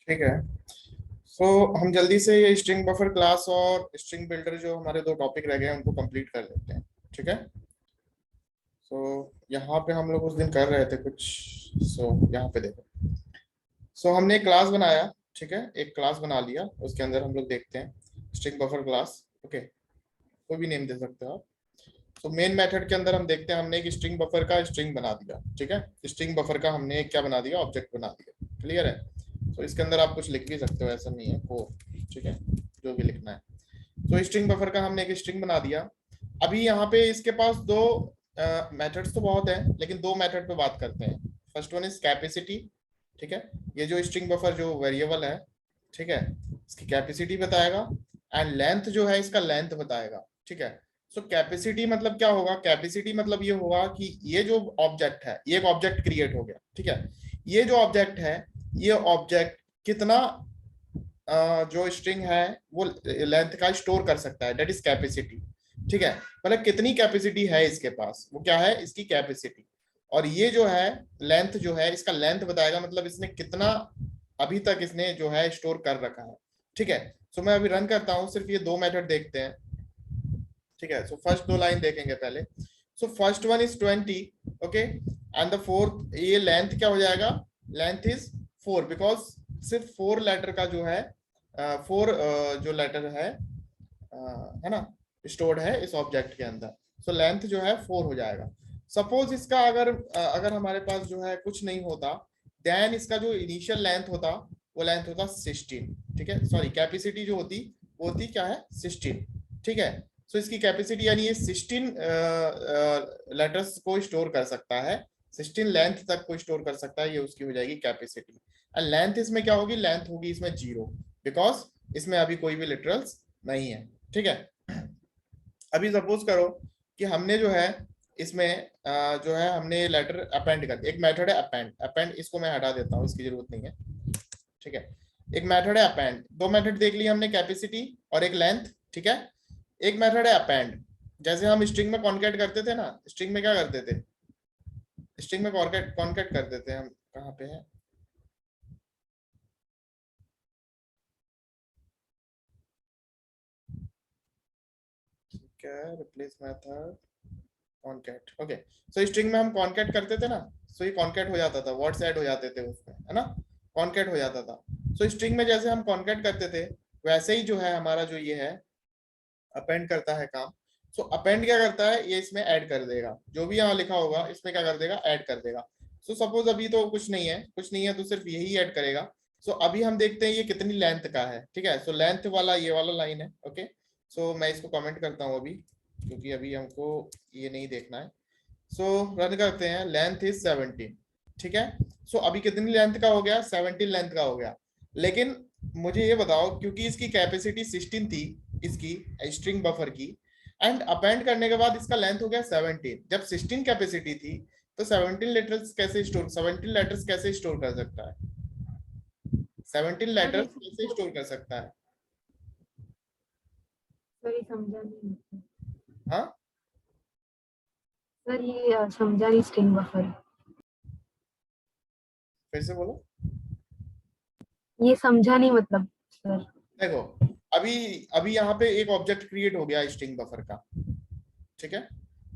ठीक है। सो हम जल्दी से ये स्ट्रिंग बफर क्लास और स्ट्रिंग बिल्डर जो हमारे दो टॉपिक रह गए हैं उनको कंप्लीट कर लेते हैं। ठीक है। सो यहाँ पे हम लोग उस दिन कर रहे थे कुछ। यहाँ पे देखो। हमने एक क्लास बनाया। ठीक है, एक क्लास बना लिया, उसके अंदर हम लोग देखते हैं स्ट्रिंग बफर क्लास। ओके, कोई भी नेम दे सकते हो आप। मेन मेथड के अंदर हम देखते हैं, हमने एक स्ट्रिंग बफर का स्ट्रिंग बना दिया। ठीक है, स्ट्रिंग बफर का हमने एक क्या बना दिया, ऑब्जेक्ट बना दिया। क्लियर है। इसके अंदर आप कुछ लिख भी सकते हो, ऐसा नहीं है को। ठीक है, जो भी लिखना है। स्ट्रिंग बफर का हमने एक स्ट्रिंग बना दिया। अभी यहाँ पे इसके पास दो मेथड्स तो बहुत है, लेकिन दो मेथड पे बात करते हैं। First one is capacity. ठीक है, ये जो स्ट्रिंग बफर जो वेरिएबल है, ठीक है, इसकी कैपेसिटी बताएगा। एंड लेंथ जो है इसका लेंथ बताएगा। ठीक है। कैपेसिटी मतलब क्या होगा, कैपेसिटी मतलब ये होगा कि ये जो ऑब्जेक्ट है, ये एक ऑब्जेक्ट क्रिएट हो गया। ठीक है, ये जो ऑब्जेक्ट है, ये ऑब्जेक्ट कितना जो स्ट्रिंग है वो लेंथ का स्टोर कर सकता है, दैट इज कैपेसिटी। ठीक है, मतलब कितनी कैपेसिटी है इसके पास, वो क्या है, इसकी कैपेसिटी। और ये जो है लेंथ जो है, इसका लेंथ बताएगा, मतलब इसने कितना अभी तक इसने जो है स्टोर कर रखा है। ठीक है। मैं अभी रन करता हूँ, सिर्फ ये दो मेथड देखते हैं। ठीक है, फर्स्ट दो लाइन देखेंगे पहले। First one is 20। Okay, and the fourth, ये लेंथ क्या हो जाएगा, लेंथ इज 4, बिकॉज सिर्फ 4 लेटर का जो है 4 जो लेटर है ना, स्टोर्ड है इस ऑब्जेक्ट के अंदर। लेंथ जो है 4 हो जाएगा। सपोज इसका अगर हमारे पास जो है कुछ नहीं होता, देन इसका जो इनिशियल लेंथ होता वो लेंथ होता 16। ठीक है, सॉरी, कैपेसिटी जो होती वो होती क्या है, 16। ठीक है। इसकी कैपेसिटी यानी ये 16 लेटर्स को स्टोर कर सकता है, 16 लेंथ तक को स्टोर कर सकता है, ये उसकी हो जाएगी कैपेसिटी। एंड लेंथ इसमें क्या होगी, लेंथ होगी इसमें 0, बिकॉज इसमें अभी कोई भी लिटरल्स नहीं है। ठीक है। अभी सपोज करो कि हमने जो है इसमें जो है हमने लेटर अपेंड कर दिया। एक मेथड है अपेंड, इसको मैं हटा देता हूँ, इसकी जरूरत नहीं है। ठीक है, एक मेथड है अपेंड। दो मेथड देख लिए हमने, कैपेसिटी और एक लेंथ। ठीक है, एक मेथड है अपेंड। जैसे हम स्ट्रिंग में कॉन्केट करते थे ना, स्ट्रिंग में क्या करते थे, स्ट्रिंग में कॉन्केट करते थे हम, कहाँ पे है, ठीक है, replace method concat. Okay, string में हम कॉन्केट करते थे ना, ये कॉन्केट हो जाता था, वर्ड्स ऐड हो जाते थे उसमें, है ना, कॉन्केट हो जाता था। स्ट्रिंग में जैसे हम कॉन्केट करते थे, वैसे ही जो है हमारा जो ये है अपेंड करता है काम। अपेंड क्या करता है, ये इसमें ऐड कर देगा, जो भी यहाँ लिखा होगा इसमें क्या कर देगा, ऐड कर देगा। सपोज अभी तो कुछ नहीं है, तो सिर्फ यही ऐड करेगा। अभी हम देखते हैं ये कितनी लेंथ का है। ठीक है, लेंथ वाला ये वाला लाइन है। ओके, मैं इसको कमेंट करता हूँ अभी, क्योंकि अभी हमको ये नहीं देखना है। रन करते हैं, लेंथ इज 17। ठीक है, अभी कितनी लेंथ का हो गया, 17 लेंथ का हो गया। लेकिन मुझे ये बताओ, क्योंकि इसकी कैपेसिटी 16 थी, इसकी स्ट्रिंग बफर की, एंड अपेंड करने के बाद इसका लेंथ हो गया 17। जब 16 कैपेसिटी थी तो 17 लेटर्स कैसे स्टोर कर सकता है, 17 सर लेटर्स कैसे स्टोर कर सकता है। ये समझा नहीं। हाँ, सर ये समझा नहीं, स्ट्रिंग बफर फिर से बोलो। ये समझा नहीं मतलब सर। देखो, अभी अभी यहाँ पे एक ऑब्जेक्ट क्रिएट हो गया स्ट्रिंग बफर का। ठीक है,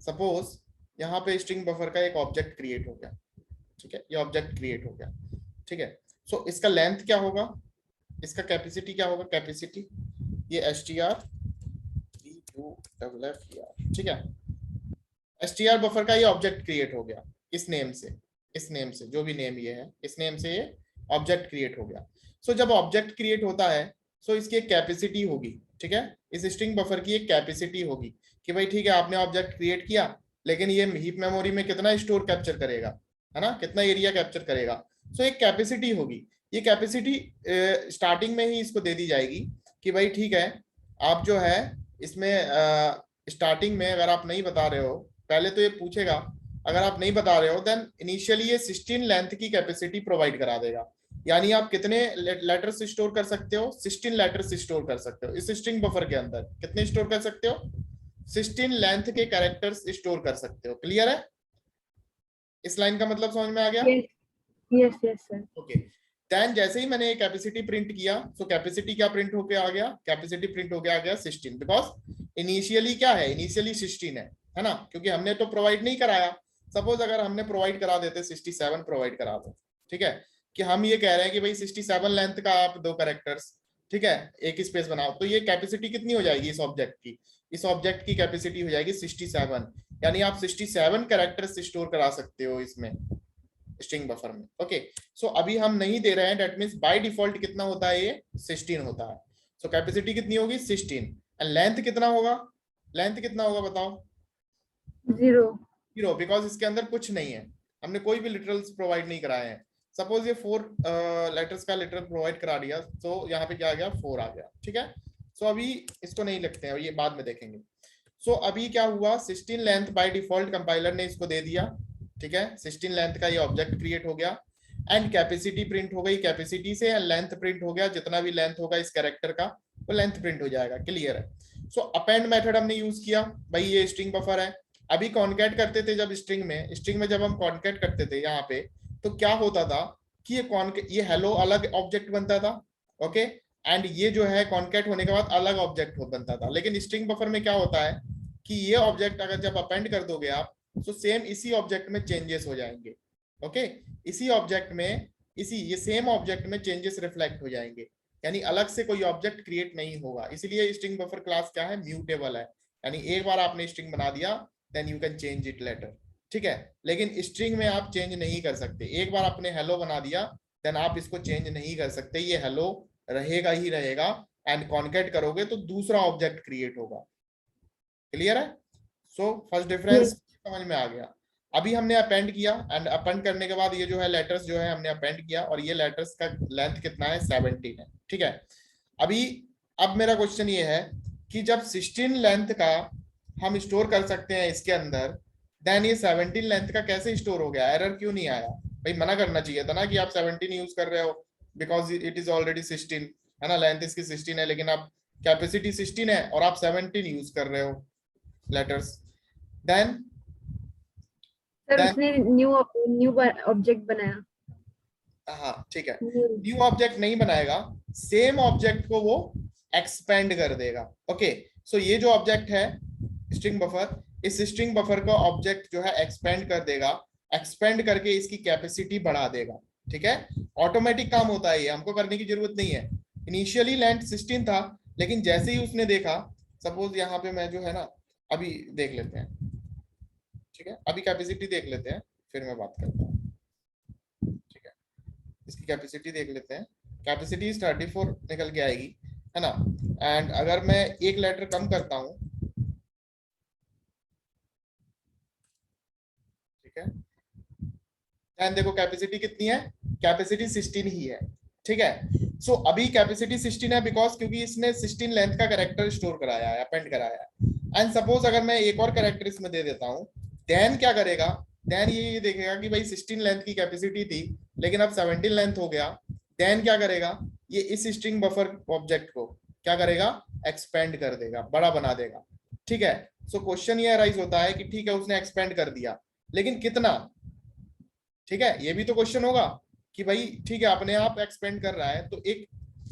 सपोज यहाँ पे स्ट्रिंग बफर का एक ऑब्जेक्ट क्रिएट हो गया। ठीक है, ये ऑब्जेक्ट क्रिएट हो गया। ठीक है, इसका लेंथ क्या होगा, इसका कैपेसिटी क्या होगा, कैपेसिटी ये str. ठीक है, str बफर का ये ऑब्जेक्ट क्रिएट हो गया इस नेम से, जो भी नेम ये है, इस नेम से ये ऑब्जेक्ट क्रिएट हो गया। जब ऑब्जेक्ट क्रिएट होता है, इसकी एक कैपेसिटी होगी। ठीक है, इस स्ट्रिंग बफर की एक कैपेसिटी होगी कि भाई ठीक है, आपने ऑब्जेक्ट क्रिएट किया, लेकिन ये हीप मेमोरी में कितना स्टोर कैप्चर करेगा, है ना, कितना एरिया कैप्चर करेगा। एक कैपेसिटी होगी। ये कैपेसिटी स्टार्टिंग में ही इसको दे दी जाएगी कि भाई ठीक है, आप जो है इसमें स्टार्टिंग में अगर आप नहीं बता रहे हो, पहले तो ये पूछेगा, अगर आप नहीं बता रहे हो देन इनिशियली ये 16 लेंथ की कैपेसिटी प्रोवाइड करा देगा। यानी आप कितने लेटर्स स्टोर कर सकते हो, 16 लेटर्स स्टोर कर सकते हो इस स्ट्रिंग बफर के अंदर। कितने स्टोर कर सकते हो, 16 लेंथ के कैरेक्टर्स स्टोर कर सकते हो। क्लियर है, इस लाइन का मतलब समझ में आ गया। Yes yes yes sir. Okay, then जैसे ही मैंने कैपेसिटी प्रिंट किया, सो कैपेसिटी क्या प्रिंट होके आ गया, कैपेसिटी प्रिंट होके आ गया 16, बिकॉज इनिशियली क्या है, इनिशियली 16 है ना, क्योंकि हमने तो प्रोवाइड नहीं कराया। सपोज अगर हमने प्रोवाइड करा देते 67 प्रोवाइड करा दो, ठीक है, कि हम ये कह रहे हैं कि भाई 67 लेंथ का आप दो कैरेक्टर्स, ठीक है, एक स्पेस बनाओ, तो ये कैपेसिटी कितनी हो जाएगी इस ऑब्जेक्ट की, इस ऑब्जेक्ट की कैपेसिटी हो जाएगी 67, यानी आप 67 कैरेक्टर्स स्टोर करा सकते हो इसमें स्ट्रिंग बफर में। ओके, सो अभी हम नहीं दे रहे हैं, दैट मींस बाय डिफॉल्ट कितना होता है, ये 16 होता है। सो कैपेसिटी कितनी होगी 16, एंड लेंथ कितना होगा, लेंथ कितना होगा बताओ, 0। 0, बिकॉज इसके अंदर कुछ नहीं है, हमने कोई भी लिटरल्स प्रोवाइड नहीं कराए हैं। सपोज ये 4 लेटर्स का लिटरल प्रोवाइड करा दिया, तो यहाँ पे क्या आ गया 4 आ गया, ठीक है। सो अभी इसको नहीं लिखते हैं, ये बाद में देखेंगे। सो अभी क्या हुआ, 16 लेंथ बाय डिफॉल्ट कंपाइलर ने इसको दे दिया, ठीक है, 16 लेंथ का ये ऑब्जेक्ट क्रिएट हो गया, एंड कैपेसिटी प्रिंट हो गई, कैपेसिटी से लेंथ प्रिंट हो गया, जितना भी लेंथ होगा इस कैरेक्टर का वो लेंथ प्रिंट हो जाएगा, क्लियर है। सो अपेंड मेथड हमने यूज किया, भाई ये स्ट्रिंग बफर है। अभी कॉन्कैट करते थे जब स्ट्रिंग में जब हम कॉन्कैट करते थे यहाँ पे, तो क्या होता था कि ये हेलो अलग ऑब्जेक्ट बनता था, ओके, एंड ये जो है कॉन्कैट होने के बाद अलग ऑब्जेक्ट बनता था। लेकिन स्ट्रिंग बफर में क्या होता है कि ये ऑब्जेक्ट अगर जब अपेंड कर दोगे आप, तो सेम इसी ऑब्जेक्ट में चेंजेस हो जाएंगे, ओके, इसी ऑब्जेक्ट में, इसी ये सेम ऑब्जेक्ट में चेंजेस रिफ्लेक्ट हो जाएंगे, यानी अलग से कोई ऑब्जेक्ट क्रिएट नहीं होगा। इसीलिए स्ट्रिंग बफर क्लास क्या है, म्यूटेबल है, यानी एक बार आपने स्ट्रिंग बना दिया then you can change it later, ठीक है। लेकिन स्ट्रिंग में आप चेंज नहीं कर सकते, एक बार आपने हेलो बना दिया देन आप इसको चेंज नहीं कर सकते, ये हेलो रहेगा ही रहेगा, एंड कॉन्कैट करोगे तो दूसरा ऑब्जेक्ट क्रिएट होगा, क्लियर है। सो फर्स्ट डिफरेंस समझ में आ गया। अभी हमने अपेंड किया, एंड अपेंड करने के बाद ये जो है लेटर्स जो है हमने अपेंड किया, और ये लेटर्स का लेंथ कितना है 17 है, ठीक है। अभी अब मेरा क्वेश्चन ये है कि जब 16 लेंथ का हम स्टोर कर सकते हैं इसके अंदर, देन ये 17 लेंथ का कैसे स्टोर हो गया, एरर क्यों नहीं आया। भाई मना करना चाहिए था ना कि आप 17 यूज कर रहे हो, बिकॉज इट इज ऑलरेडी 16 है ना, लेंथ इसकी 16 है, लेकिन आप कैपेसिटी 16 है और आप 17 यूज कर रहे हो लेटर्स। देन सर उसने न्यू न्यू ऑब्जेक्ट बनाया। हाँ ठीक है, न्यू। न्यू ऑब्जेक्ट नहीं बनाएगा, सेम ऑब्जेक्ट को वो एक्सपेंड कर देगा, ओके। सो ये जो ऑब्जेक्ट है स्ट्रिंग बफर, इस स्ट्रिंग बफर का ऑब्जेक्ट जो है एक्सपेंड कर देगा, एक्सपेंड करके इसकी कैपेसिटी बढ़ा देगा, ठीक है। ऑटोमेटिक काम होता है, ये हमको करने की जरूरत नहीं है। इनिशियली लेंथ 16 था, लेकिन जैसे ही उसने देखा, सपोज यहाँ पे मैं जो है ना, अभी देख लेते हैं, ठीक है, अभी कैपेसिटी देख लेते हैं फिर मैं बात करता हूँ, ठीक है। इसकी कैपेसिटी देख लेते हैं, कैपेसिटी 34 निकल के आएगी, है ना। एंड अगर मैं एक लेटर कम करता हूँ, ठीक है, एंड देखो कैपेसिटी कितनी है, कैपेसिटी 16 ही है, ठीक है। सो अभी कैपेसिटी 16 है बिकॉज क्योंकि इसने 16 लेंथ का कैरेक्टर स्टोर कराया है, अपेंड कराया है। एंड सपोज अगर मैं एक और कैरेक्टर इसमें दे देता हूँ, देन क्या करेगा, देन ये देखेगा कि भाई 16 लेंथ की कैपेसिटी थी लेकिन अब 17 लेंथ हो गया, देन क्या करेगा, ये इस स्ट्रिंग बफर ऑब्जेक्ट को क्या करेगा, एक्सपेंड कर देगा, बड़ा बना देगा, ठीक है। सो क्वेश्चन ये अराइज होता है कि ठीक है उसने एक्सपेंड कर दिया, लेकिन कितना, ठीक है, ये भी तो क्वेश्चन होगा कि भाई ठीक है अपने आप एक्सपेंड कर रहा है, तो एक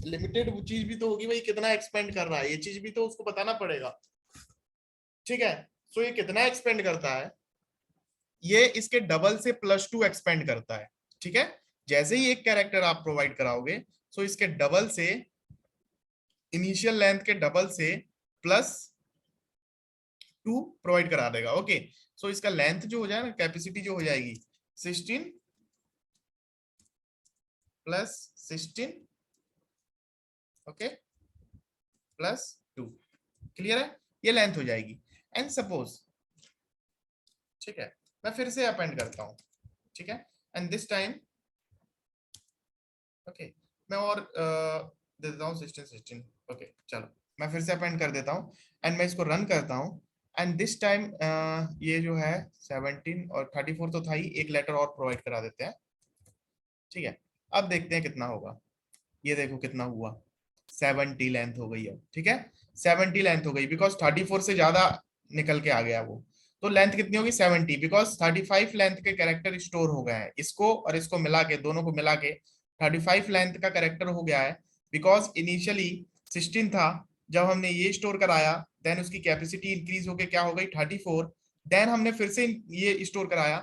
लिमिटेड चीज भी तो होगी, भाई कितना एक्सपेंड कर रहा है, ये चीज भी तो उसको बताना पड़ेगा, ठीक है। सो ये कितना एक्सपेंड करता है, ये इसके डबल से +2 एक्सपेंड करता है, ठीक है। जैसे ही एक कैरेक्टर आप प्रोवाइड कराओगे, सो इसके डबल से, इनिशियल लेंथ के डबल से +2 प्रोवाइड करा देगा, ओके। सो इसका लेंथ जो हो जाए ना, कैपेसिटी जो हो जाएगी 16 + 16, ओके, +2, क्लियर है, ये लेंथ हो जाएगी। एंड सपोज, ठीक है, मैं फिर से अपेंड करता हूं, ठीक है, एंड दिस टाइम, ओके, मैं और दे देता हूँ 16, ओके, चलो मैं फिर से अपेंड कर देता हूँ, एंड मैं इसको रन करता हूँ, एंड दिस टाइम ये जो है 17 और 34 तो था ही, एक लेटर और प्रोवाइड करा देते हैं, ठीक है। अब देखते हैं कितना होगा, ये देखो कितना हुआ, 70 लेंथ हो गई अब, ठीक है, 70 लेंथ हो गई बिकॉज 34 से ज्यादा निकल के आ गया वो, तो लेंथ कितनी होगी 70, बिकॉज 35 लेंथ के कैरेक्टर स्टोर हो गए हैं, इसको और इसको मिला के, दोनों को मिला के 35 लेंथ का कैरेक्टर हो गया है, बिकॉज इनिशियली 16 था, जब हमने ये स्टोर कराया देन उसकी कैपेसिटी इंक्रीज होके क्या हो गई 34, देन हमने फिर से ये स्टोर कराया,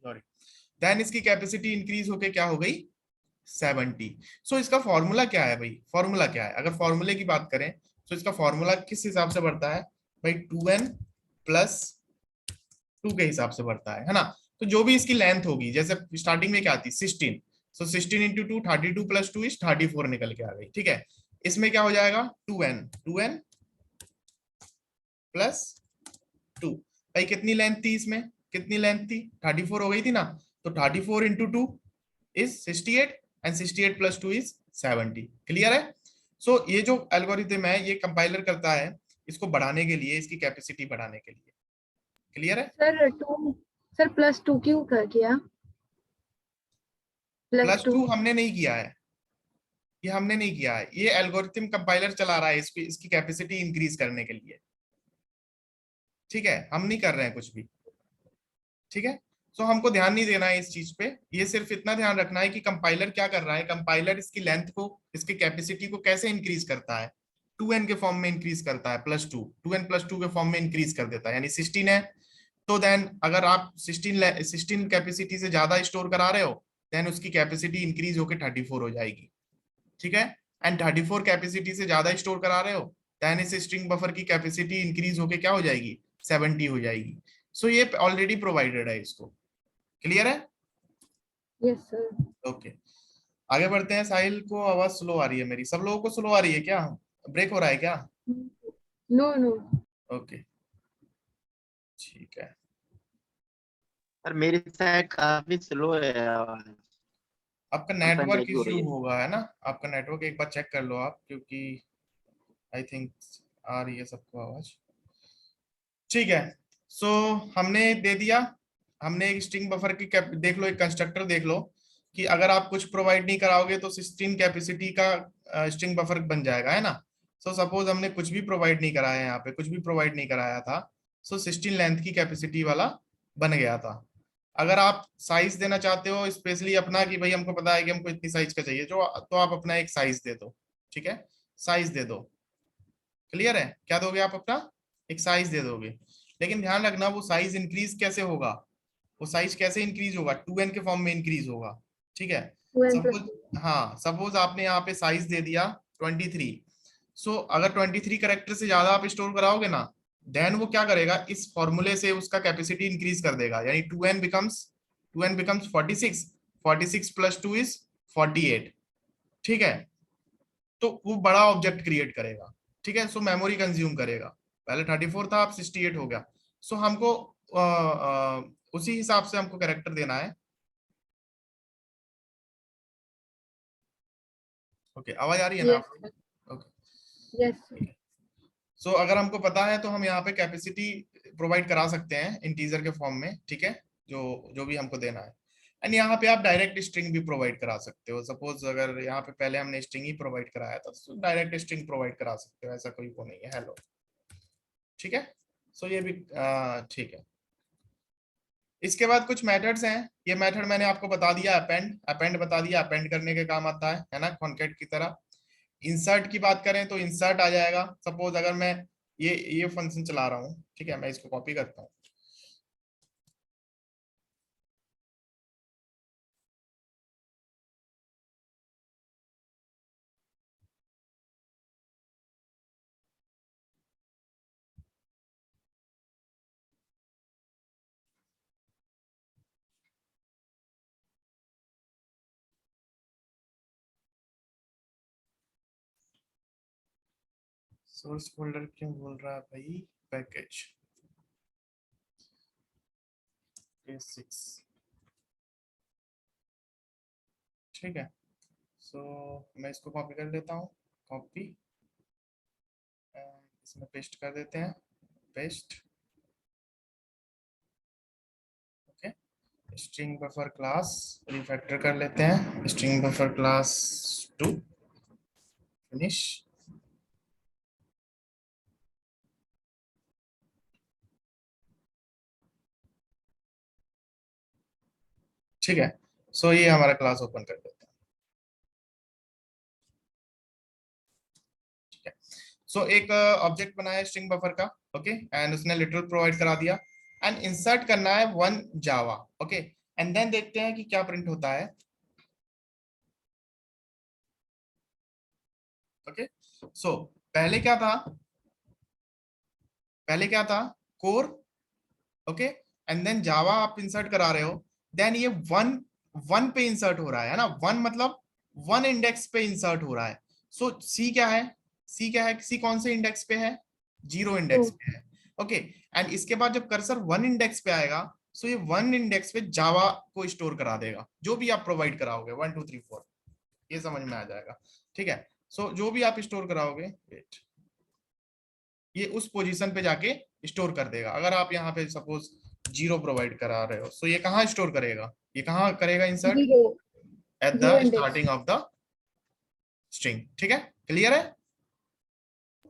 सॉरी, देन इसकी कैपेसिटी इंक्रीज होके क्या हो गई 70। सो इसका फॉर्मूला क्या है भाई, फॉर्मूला क्या है, अगर फॉर्मूले की बात करें तो इसका फॉर्मूला किस हिसाब से बढ़ता है भाई, 2n प्लस 2 के हिसाब से बढ़ता है ना। तो जो भी इसकी लेंथ होगी, जैसे स्टार्टिंग में क्या आती 16, सो 16 इंटू 2 32 प्लस 2 इज 34 निकल के आ गई, ठीक है। इसमें क्या हो जाएगा 2n प्लस 2, भाई कितनी लेंथ थी इसमें, कितनी लेंथ थी 34 हो गई थी ना, तो 34 into 2 is 68 and 68 plus 2 is 70, clear है। सो ये जो एल्गोरिथम है ये कंपाइलर करता है इसको बढ़ाने के लिए, इसकी कैपेसिटी बढ़ाने के लिए, क्लियर है। सर 2, सर +2 क्यों कर किया? प्लस +2। टू हमने नहीं किया है, ये हमने नहीं किया है, ये एल्गोरिथम कंपाइलर चला रहा है इसकी इसकी कैपेसिटी इंक्रीज करने के लिए, ठीक है, हम नहीं कर रहे हैं कुछ भी, ठीक है। सो हमको ध्यान नहीं देना है इस चीज पे, ये सिर्फ इतना ध्यान रखना है कि कंपाइलर क्या कर रहा है, कंपाइलर इसकी लेंथ को, इसकी कैपेसिटी को कैसे इंक्रीज करता है, 2n के फॉर्म में इंक्रीज करता है, +2 के फॉर्म में इंक्रीज कर देता है, यानी 16 है, तो देन अगर आप 16 कैपेसिटी से ज्यादा स्टोर करा रहे हो देन उसकी कैपेसिटी इंक्रीज होकर 34 हो जाएगी, ठीक है। एंड 34 कैपेसिटी से ज्यादा स्टोर करा रहे हो देन इस स्ट्रिंग बफर की कैपेसिटी इंक्रीज होके क्या हो जाएगी 70 हो जाएगी। सो ये ऑलरेडी प्रोवाइडेड है इसको, क्लियर है। Yes sir. ओके, आगे बढ़ते हैं। साहिल को आवाज स्लो आ रही है मेरी, सब लोगों को स्लो आ रही है क्या, ब्रेक हो रहा है क्या? No no. ओके, ठीक है। सर मेरी साइड काफी स्लो है आवाज, आपका समटाइम नेटवर्क ब्रेक हो रही इश्यू है। होगा है ना, आपका नेटवर्क एक बार चेक कर लो आप, क्योंकि आई थिंक आ रही है सबको आवाज, ठीक है। सो हमने दे दिया, हमने एक स्ट्रिंग बफर की देख लो, एक कंस्ट्रक्टर देख लो कि अगर आप कुछ प्रोवाइड नहीं कराओगे तो 16 कैपेसिटी का स्ट्रिंग बफर बन जाएगा, है ना। सो सपोज हमने कुछ भी प्रोवाइड नहीं कराया, यहाँ पे कुछ भी प्रोवाइड नहीं कराया था, सो 16 लेंथ की कैपेसिटी वाला बन गया था। अगर आप साइज देना चाहते हो स्पेशली अपना कि भाई हमको पता है कि हमको इतनी साइज का चाहिए, जो तो आप अपना एक साइज दे दो, ठीक है, साइज दे दो, क्लियर है, क्या दोगे आप अपना एक साइज दे दोगे। लेकिन ध्यान रखना वो साइज इंक्रीज कैसे होगा, वो साइज कैसे इंक्रीज होगा 2n के फॉर्म में इंक्रीज होगा, ठीक है। 2n+2। सपोज, हाँ सपोज आपने यहाँ पे साइज दे दिया 23, सो अगर 23 करेक्टर से ज्यादा आप स्टोर कराओगे ना देन वो क्या करेगा इस फॉर्मूले से उसका कैपेसिटी इंक्रीज कर देगा, यानी 2n बिकम्स 46, 46 प्लस 2 इज 48, ठीक है। तो वो बड़ा ऑब्जेक्ट क्रिएट करेगा, ठीक है, सो मेमोरी कंज्यूम करेगा, पहले 34 था अब 68 हो गया। सो हमको उसी हिसाब से हमको कैरेक्टर देना है। ओके, आवाज आ रही है ना यस आपको? सर। ओके, यस ठीक सर। है। सो अगर हमको पता है तो हम यहाँ पे कैपेसिटी प्रोवाइड करा सकते हैं इंटीजर के फॉर्म में, ठीक है, जो जो भी हमको देना है। एंड यहाँ पे आप डायरेक्ट स्ट्रिंग भी प्रोवाइड करा सकते हो, सपोज अगर यहाँ पे पहले हमने स्ट्रिंग ही प्रोवाइड कराया था तो डायरेक्ट स्ट्रिंग प्रोवाइड करा सकते हो, ऐसा कोई वो नहीं है, हेलो, ठीक है। सो ये भी ठीक है। इसके बाद कुछ मेथड्स हैं, ये मेथड मैंने आपको बता दिया, अपेंड, अपेंड बता दिया, अपेंड करने के काम आता है ना, कॉन्कैट की तरह। इंसर्ट की बात करें तो इंसर्ट आ जाएगा, सपोज अगर मैं ये फंक्शन चला रहा हूँ, ठीक है, मैं इसको कॉपी करता हूँ, सोर्स फोल्डर क्यों बोल रहा है भाई, पैकेज सिक्स, ठीक है। सो मैं इसको कॉपी कर लेता हूँ, कॉपी, इसमें पेस्ट कर देते हैं, paste, okay. String buffer class refactor कर लेते हैं, स्ट्रिंग बफर क्लास 2, फिनिश, ठीक है। सो ये हमारा क्लास ओपन कर देते हैं। ठीक है, सो एक ऑब्जेक्ट बनाया स्ट्रिंग बफर का, ओके, एंड उसने लिटरल प्रोवाइड करा दिया, एंड इंसर्ट करना है one Java, okay, and then देखते हैं कि क्या प्रिंट होता है। ओके, सो पहले क्या था, कोर, ओके, एंड देन जावा आप इंसर्ट करा रहे हो, देन ये वन वन पे इंसर्ट हो रहा है ना, वन मतलब वन इंडेक्स पे इंसर्ट हो रहा है। सो सी क्या है, सी कौन से इंडेक्स पे है, 0 इंडेक्स पे है, ओके, एंड इसके बाद जब कर्सर वन इंडेक्स पे आएगा, सो ये वन इंडेक्स पे जावा को स्टोर करा देगा, जो भी आप प्रोवाइड कराओगे 1 2 3 4, ये समझ में आ जाएगा। ठीक है, सो जो भी आप स्टोर कराओगे, वेट, ये उस पोजीशन पे जाके स्टोर कर देगा। अगर आप यहाँ पे सपोज 0 प्रोवाइड करा रहे हो, सो ये कहाँ स्टोर करेगा, ये कहाँ करेगा insert, 0 at 0 the index. Starting of the string. ठीक है, क्लियर है।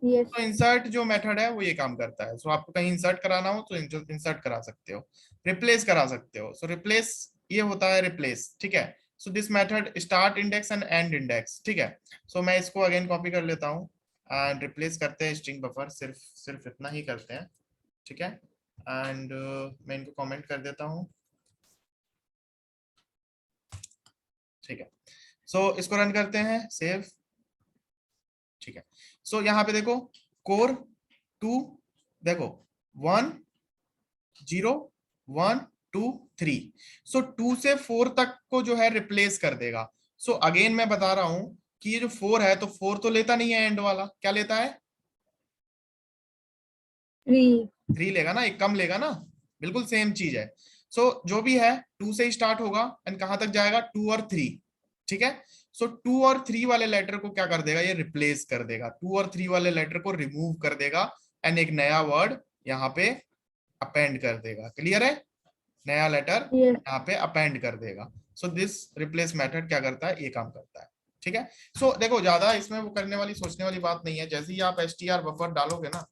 यस। तो इंसर्ट जो मेथड है वो ये काम करता है। सो आपको कहीं इंसर्ट कराना हो तो इंसर्ट करा सकते हो, रिप्लेस करा सकते हो। सो रिप्लेस ये होता है रिप्लेस। ठीक है, so this method start index and and index. ठीक है, सो मैं इसको अगेन कॉपी कर लेता हूँ एंड रिप्लेस करते हैं स्ट्रिंग बफर, सिर्फ इतना ही करते हैं। ठीक है, एंड मैं इनको कमेंट कर देता हूँ। ठीक है, सो इसको रन करते हैं, सेव। ठीक है, सो यहाँ पे देखो कोर 2, देखो 1 0 1 2 3, सो 2 से 4 तक को जो है रिप्लेस कर देगा। सो अगेन मैं बता रहा हूं कि ये जो 4 है, तो 4 तो लेता नहीं है एंड वाला, क्या लेता है, 3। 3 लेगा ना, एक कम लेगा ना, बिल्कुल सेम चीज है। सो जो भी है 2 से स्टार्ट होगा एंड कहां तक जाएगा, 2 और 3। ठीक है, सो 2 और 3 वाले लेटर को क्या कर देगा, ये रिप्लेस कर देगा, 2 और 3 वाले लेटर को रिमूव कर देगा एंड एक नया वर्ड यहाँ पे अपेंड कर देगा। क्लियर है, नया लेटर यस। यहाँ पे अपेंड कर देगा। सो दिस रिप्लेस मेथड क्या करता है, ये काम करता है। ठीक है, सो देखो ज्यादा इसमें वो करने वाली सोचने वाली बात नहीं है। जैसे ही आप str बफर डालोगे ना,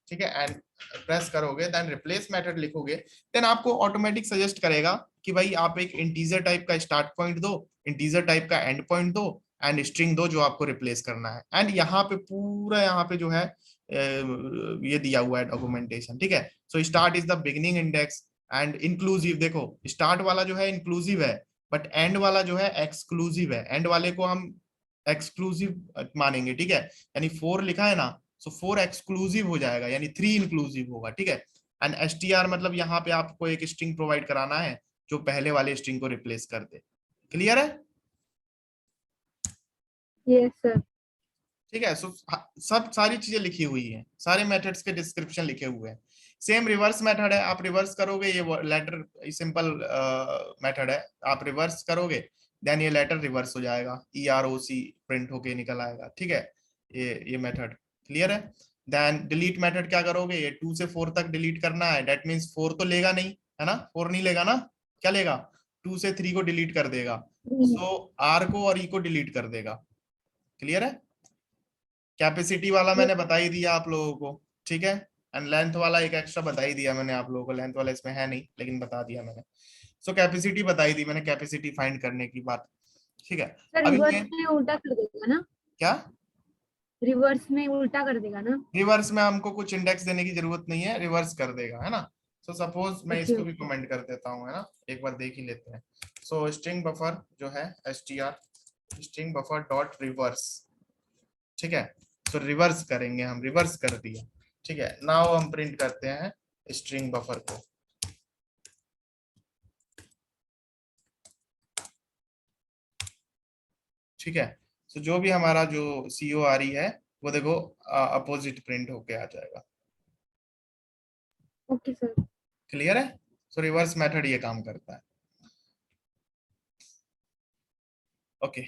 ठीक है, एंड प्रेस करोगे, देन रिप्लेस मेथड लिखोगे, देन आपको ऑटोमेटिक सजेस्ट करेगा कि भाई आप एक इंटीजर टाइप का स्टार्ट पॉइंट दो, इंटीजर टाइप का एंड पॉइंट दो, एंड स्ट्रिंग दो जो आपको रिप्लेस करना है। एंड यहाँ पे पूरा यहाँ पे जो है ये दिया हुआ है डॉक्यूमेंटेशन। ठीक है, so start is the beginning index and inclusive. देखो स्टार्ट वाला जो है इंक्लूसिव है, बट एंड वाला जो है एक्सक्लूसिव है। एंड वाले को हम एक्सक्लूसिव मानेंगे। ठीक है, यानी 4 लिखा है ना, सो 4 एक्सक्लूसिव हो जाएगा, यानी 3 इंक्लूसिव होगा। ठीक है, एंड str मतलब यहाँ पे आपको एक स्ट्रिंग प्रोवाइड कराना है जो पहले वाले स्ट्रिंग को रिप्लेस कर दे। क्लियर है। Yes sir. ठीक है, सो सब सारी चीजें लिखी हुई हैं, सारे मेथड्स के डिस्क्रिप्शन लिखे हुए हैं। सेम रिवर्स मेथड है, आप रिवर्स करोगे, ये लेटर सिंपल मेथड है, आप रिवर्स करोगे देन ये लेटर रिवर्स हो जाएगा, EROC प्रिंट होके निकल आएगा। ठीक है, ये मेथड क्लियर है। देन डिलीट मेथड क्या करोगे, ये 2 से 4 तक डिलीट करना है, दैट मींस 4 तो लेगा नहीं है ना, 4 नहीं लेगा ना, क्या लेगा, 2 से 3 को डिलीट कर देगा, सो R को और E को डिलीट कर देगा। क्लियर है, कैपेसिटी वाला मैंने बता ही दिया आप लोगों को। ठीक है, एंड लेंथ वाला एक एक्स्ट्रा बता ही दिया मैंने आप लोगों को, लेंथ वाला इसमें है नहीं लेकिन बता दिया मैंने। सो कैपेसिटी बताई दी मैंने, कैपेसिटी फाइंड करने की बात। ठीक है, सर अभी रिवर्स ये में उल्टा कर देगा ना, क्या, रिवर्स में उल्टा कर देगा ना। रिवर्स में हमको कुछ इंडेक्स देने की जरूरत नहीं है, रिवर्स कर देगा, है ना। सो सपोज मैं ओके इसको भी ओके। कमेंट कर देता हूँ, है ना, एक बार देख ही लेते हैं। सो स्ट्रिंग बफर जो है str string buffer dot reverse. ठीक है, तो रिवर्स करेंगे हम, रिवर्स कर दिया। ठीक है, नाउ हम प्रिंट करते हैं स्ट्रिंग बफर को। ठीक है, तो जो भी हमारा जो CORE है वो देखो अपोजिट प्रिंट होके आ जाएगा। Okay sir. क्लियर है, सो रिवर्स मेथड ये काम करता है। ओके,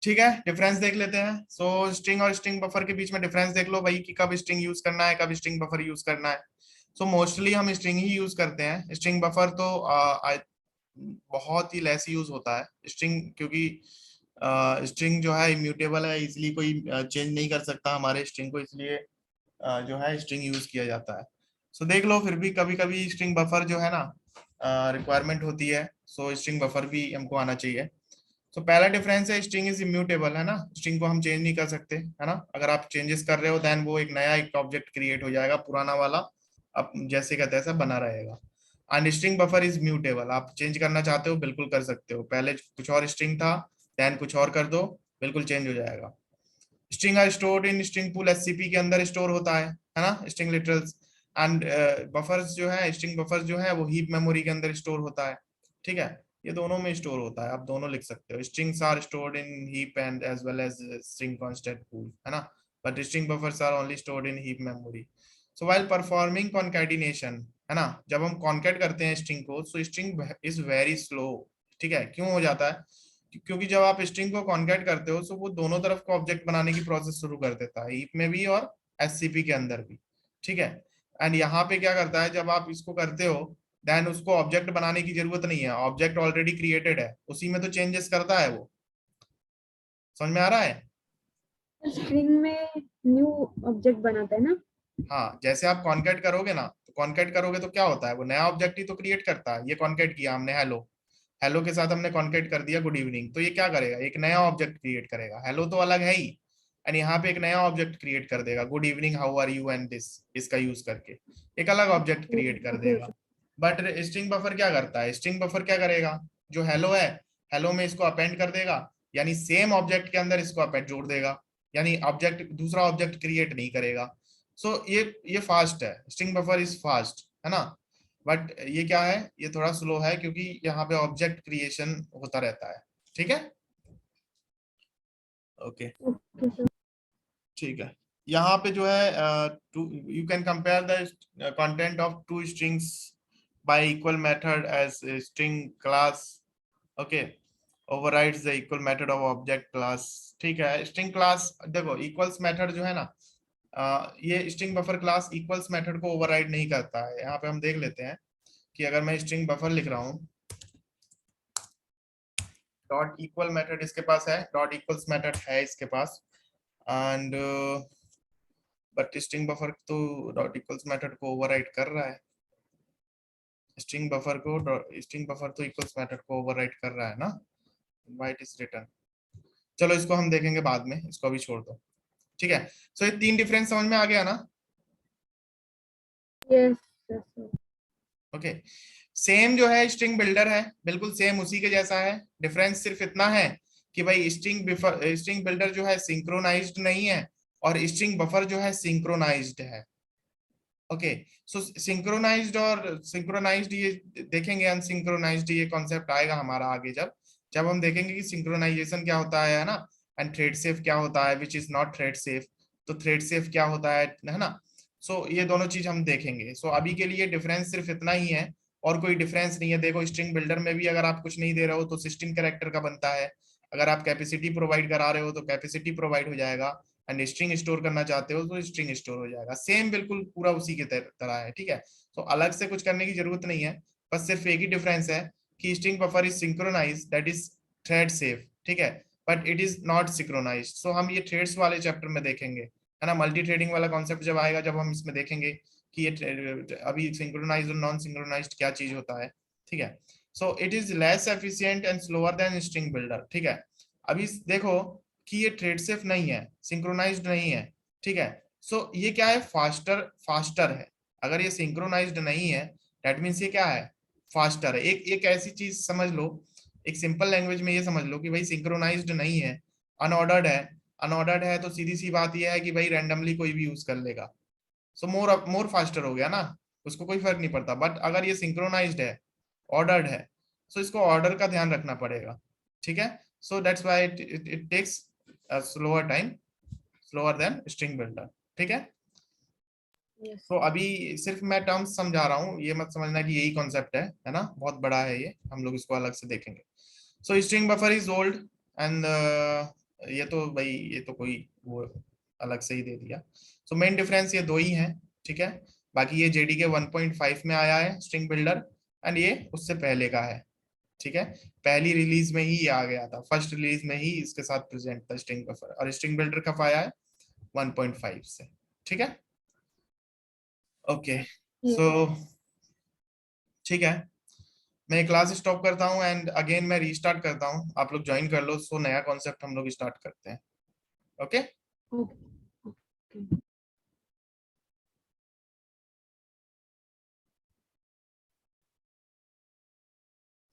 ठीक है, डिफरेंस देख लेते हैं। सो स्ट्रिंग और स्ट्रिंग बफर के बीच में डिफरेंस देख लो भाई कि कब स्ट्रिंग यूज करना है, कब स्ट्रिंग बफर यूज करना है। सो मोस्टली हम स्ट्रिंग ही यूज करते हैं, स्ट्रिंग बफर तो बहुत ही लेस यूज होता है स्ट्रिंग, क्योंकि स्ट्रिंग जो है इम्यूटेबल है, इसलिए कोई चेंज नहीं कर सकता हमारे स्ट्रिंग को, इसलिए जो है स्ट्रिंग यूज किया जाता है। सो देख लो, फिर भी कभी कभी स्ट्रिंग बफर जो है ना रिक्वायरमेंट होती है। सो स्ट्रिंग बफर भी हमको आना चाहिए। तो पहला डिफरेंस है स्ट्रिंग इज इम्यूटेबल, है ना, स्ट्रिंग को हम चेंज नहीं कर सकते, है ना। अगर आप चेंजेस कर रहे हो देन वो एक नया एक ऑब्जेक्ट क्रिएट हो जाएगा, पुराना वाला अब जैसे का तैसा बना रहेगा। And string buffer is mutable, आप चेंज करना चाहते हो बिल्कुल कर सकते हो, पहले कुछ और स्ट्रिंग था देन कुछ और कर दो, बिल्कुल चेंज हो जाएगा। String are stored in string pool, SCP के अंदर स्टोर होता है ना, स्ट्रिंग लिटरल्स। एंड बफर्स जो है, स्ट्रिंग बफर जो है वो हीप मेमोरी के अंदर स्टोर होता है, ठीक है। ये दोनों में स्टोर होता है, आप दोनों लिख सकते हो, strings are stored in heap and as well as string constant pool, है ना, but string buffers are only stored in heap memory. So while performing concatenation, है ना, जब हम कॉन्कैट करते हैं स्ट्रिंग को, so string is very slow, ठीक है। क्यों हो जाता है? क्योंकि जब आप स्ट्रिंग को कॉन्कैट करते हो तो वो दोनों तरफ का ऑब्जेक्ट बनाने की प्रोसेस शुरू कर देता है, हीप में भी और एससीपी के अंदर भी, ठीक है। एंड यहाँ पे क्या करता है, जब आप इसको करते हो देन उसको ऑब्जेक्ट बनाने की जरूरत नहीं है, ऑब्जेक्ट ऑलरेडी क्रिएटेड है, उसी में तो चेंजेस करता है वो। समझ में आ रहा है? स्ट्रिंग में न्यू ऑब्जेक्ट बनाता है ना। हाँ, जैसे आप कॉन्कैट करोगे ना, तो कॉन्कैट करोगे तो क्या होता है, वो नया ऑब्जेक्ट ही तो क्रिएट करता है। ये कॉन्कैट किया हमने, हेलो, हेलो के साथ हमने कॉन्कैट कर दिया गुड इवनिंग, तो ये क्या करेगा, एक नया ऑब्जेक्ट क्रिएट करेगा, हेलो तो अलग है ही, एंड यहाँ पे एक नया ऑब्जेक्ट क्रिएट कर देगा, good evening how are you and this, इसका यूज करके एक अलग ऑब्जेक्ट क्रिएट कर ओके। देगा। बट स्ट्रिंग बफर क्या करता है, स्ट्रिंग बफर क्या करेगा, जो हेलो है, हेलो में इसको अपेंड कर देगा, यानी सेम ऑब्जेक्ट के अंदर इसको अपेंड जोड़ देगा, यानी ऑब्जेक्ट दूसरा ऑब्जेक्ट क्रिएट नहीं करेगा। सो ये फास्ट है, स्ट्रिंग बफर इज फास्ट, है ना। बट ये क्या है, ये थोड़ा स्लो है क्योंकि यहाँ पे ऑब्जेक्ट क्रिएशन होता रहता है, ठीक है। ओके, ठीक है। यहाँ पे जो है you can compare the content of two strings by equal method as string class, okay, overrides the equal method of object class, ठीक है। स्ट्रिंग क्लास देखो, इक्वल्स मेथड जो है ना, ये string buffer class equals method को override नहीं करता है। यहाँ पे हम देख लेते हैं कि अगर मैं स्ट्रिंग बफर लिख रहा हूँ, डॉट इक्वल मेथड इसके पास है, डॉट इक्वल्स मेथड है इसके पास, एंड बट स्ट्रिंग बफर तो डॉट इक्वल्स मेथड को ओवरराइड कर रहा है, स्ट्रिंग बफर तो इक्वल्स मेथड को ओवरराइड कर रहा है ना, व्हाई इट इज रिटर्न। चलो इसको हम देखेंगे बाद में, इसको अभी छोड़ दो, ठीक है। सो ये तीन डिफरेंस समझ में आ गया ना। यस। ओके, सेम जो है स्ट्रिंग बिल्डर है, बिल्कुल सेम उसी के जैसा है, डिफरेंस सिर्फ इतना है कि भाई स्ट्रिंग बिल्डर जो है सिंक्रोनाइज्ड नहीं है और स्ट्रिंग बफर जो है सिंक्रोनाइज्ड है। ओके, सो सिंक्रोनाइज्ड और सिंक्रोनाइज्ड ये देखेंगे, अनसिंक्रोनाइज्ड ये कॉन्सेप्ट आएगा हमारा आगे, जब जब हम देखेंगे कि सिंक्रोनाइजेशन क्या होता है ना, एंड थ्रेड सेफ क्या होता है, which is not thread safe, तो थ्रेड सेफ क्या होता है ना। सो ये दोनों चीज हम देखेंगे। सो अभी के लिए डिफरेंस सिर्फ इतना ही है, और कोई डिफरेंस नहीं है। देखो स्ट्रिंग बिल्डर में भी अगर आप कुछ नहीं दे रहे हो तो 16 कैरेक्टर का बनता है, अगर आप कैपेसिटी प्रोवाइड करा रहे हो तो कैपेसिटी प्रोवाइड हो जाएगा, एंड स्ट्रिंग स्टोर करना चाहते हो तो स्ट्रिंग स्टोर हो जाएगा, सेम बिल्कुल पूरा उसी की तरह है, ठीक है। तो अलग से कुछ करने की जरूरत नहीं है, बस सिर्फ एक ही डिफरेंस है कि string buffer is synchronize, that is thread safe, ठीक है, but it is not synchronize. So हम ये थ्रेड्स वाले चैप्टर में देखेंगे, है ना, मल्टी थ्रेडिंग वाला कॉन्सेप्ट जब आएगा, जब हम इसमें देखेंगे कि ये अभी सिंक्रोनाइज और नॉन सिंक्रोनाइज क्या चीज होता है, ठीक है। So it is less efficient and slower than string builder, ठीक है। अभी देखो कि ये थ्रेड सेफ नहीं है, सिंक्रोनाइज्ड नहीं है, ठीक है। सो ये क्या है, फास्टर फास्टर है। अगर ये सिंक्रोनाइज्ड नहीं है दैट मीन्स ये क्या है, फास्टर है। एक एक ऐसी चीज समझ लो, एक सिंपल लैंग्वेज में ये समझ लो कि भाई सिंक्रोनाइज्ड नहीं है, अनऑर्डर्ड है। अनऑर्डर्ड है तो सीधी सी बात यह है कि भाई रैंडमली कोई भी यूज कर लेगा, सो मोर मोर फास्टर हो गया ना, उसको कोई फर्क नहीं पड़ता। बट अगर ये सिंक्रोनाइज्ड है, ऑर्डर्ड है, सो इसको ऑर्डर का ध्यान रखना पड़ेगा, ठीक है। So that's why it takes slower time, slower than string builder, ठीक है। यस। तो अभी सिर्फ मैं टर्म्स समझा रहा हूँ, ये मत समझना कि यही कॉन्सेप्ट है ना, बहुत बड़ा है ये, हम लोग इसको अलग से देखेंगे। सो string buffer is old and ये तो भाई ये तो कोई वो अलग से ही दे दिया। सो मेन डिफरेंस ये दो ही हैं, ठीक है। बाकी ये जेडीके 1.5 में आया है स्ट्रिंग बिल्डर, एंड ये उससे पहले का है, ठीक है। पहली रिलीज में ही ये आ गया था, फर्स्ट रिलीज में ही इसके साथ प्रेजेंट था स्ट्रिंग बफर, और स्ट्रिंग बिल्डर कब आया है, 1.5 से, ठीक है। ओके, सो ठीक है। मैं क्लास स्टॉप करता हूँ एंड अगेन मैं रीस्टार्ट करता हूँ, आप लोग ज्वाइन कर लो। सो नया कॉन्सेप्ट हम लोग स्टार्ट करते हैं। Okay okay.